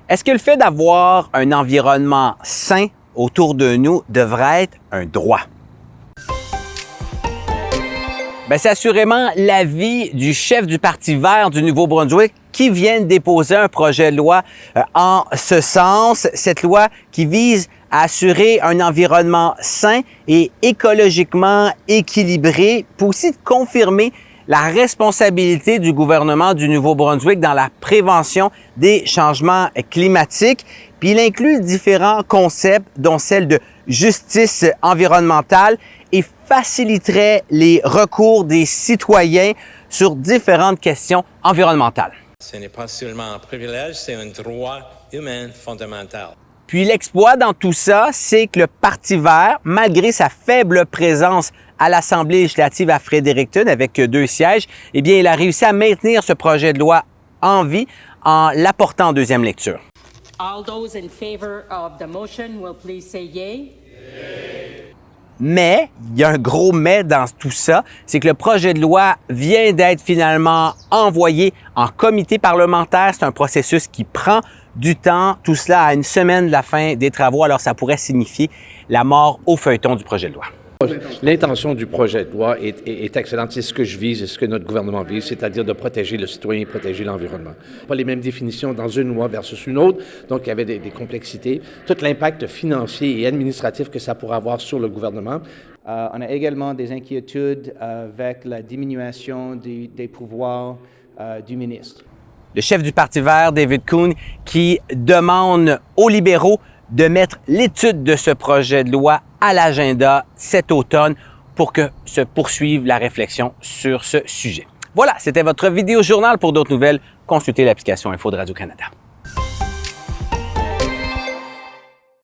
Est-ce que le fait d'avoir un environnement sain autour de nous devrait être un droit? Bien, c'est assurément l'avis du chef du Parti vert du Nouveau-Brunswick qui vient de déposer un projet de loi en ce sens. Cette loi qui vise à assurer un environnement sain et écologiquement équilibré, pour aussi confirmer la responsabilité du gouvernement du Nouveau-Brunswick dans la prévention des changements climatiques. Puis il inclut différents concepts, dont celle de justice environnementale, et faciliterait les recours des citoyens sur différentes questions environnementales. Ce n'est pas seulement un privilège, c'est un droit humain fondamental. Puis l'exploit dans tout ça, c'est que le Parti vert, malgré sa faible présence à l'Assemblée législative à Fredericton avec 2 sièges, eh bien, il a réussi à maintenir ce projet de loi en vie en l'apportant en deuxième lecture. All those in favor of the motion will please say yay. Mais, il y a un gros mais dans tout ça, c'est que le projet de loi vient d'être finalement envoyé en comité parlementaire. C'est un processus qui prend du temps, tout cela à une semaine de la fin des travaux, alors ça pourrait signifier la mort au feuilleton du projet de loi. L'intention du projet de loi est excellente. C'est ce que je vise et ce que notre gouvernement vise, c'est-à-dire de protéger le citoyen et protéger l'environnement. Pas les mêmes définitions dans une loi versus une autre, donc il y avait des complexités. Tout l'impact financier et administratif que ça pourrait avoir sur le gouvernement. On a également des inquiétudes avec la diminution des pouvoirs du ministre. Le chef du Parti vert, David Coon, qui demande aux libéraux de mettre l'étude de ce projet de loi à l'agenda cet automne pour que se poursuive la réflexion sur ce sujet. Voilà, c'était votre vidéo journal. Pour d'autres nouvelles, consultez l'application Info de Radio-Canada.